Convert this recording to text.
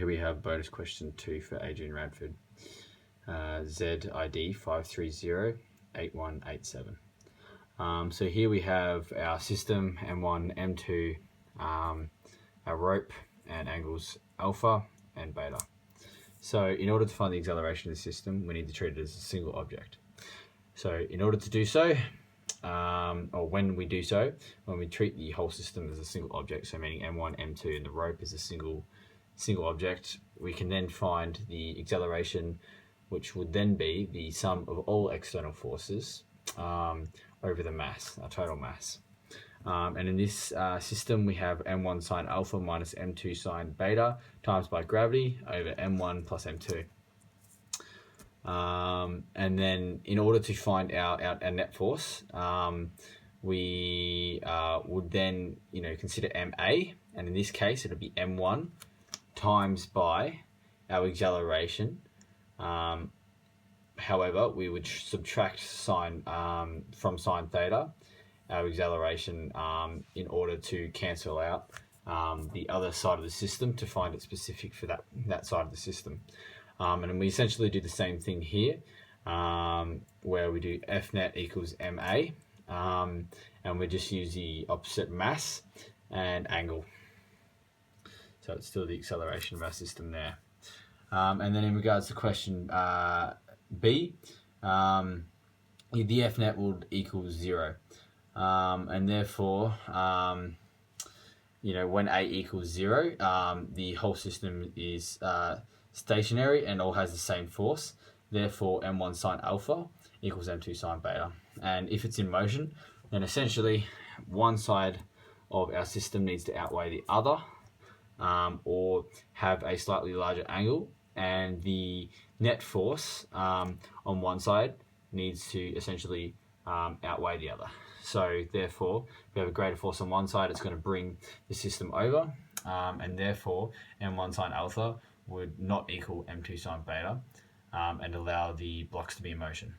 here we have bonus question 2 for Adrian Radford. ZID 5308187. So here we have our system, M1, M2, our rope and angles alpha and beta. So in order to find the acceleration of the system, we need to treat it as a single object. So in order to do so, or when we do so, when we treat the whole system as a single object, so meaning M1, M2 and the rope is a single object, we can then find the acceleration, which would then be the sum of all external forces over the mass, our total mass. And in this system, we have M1 sine alpha minus M2 sine beta times by gravity over M1 plus M2. And then in order to find our net force, we would then consider MA, and in this case it'll be M1 times by our acceleration. However, we would subtract sine from sine theta, our acceleration, in order to cancel out the other side of the system to find it specific for that side of the system. And we essentially do the same thing here, where we do F net equals MA, and we just use the opposite mass and angle. So it's still the acceleration of our system there. And then in regards to question B, the F net would equal 0. And therefore, when A equals 0, the whole system is stationary and all has the same force. Therefore, M1 sine alpha equals M2 sine beta. And if it's in motion, then essentially one side of our system needs to outweigh the other, or have a slightly larger angle, and the net force on one side needs to essentially outweigh the other. So therefore, if we have a greater force on one side, it's going to bring the system over, and therefore M1 sine alpha would not equal M2 sine beta, and allow the blocks to be in motion.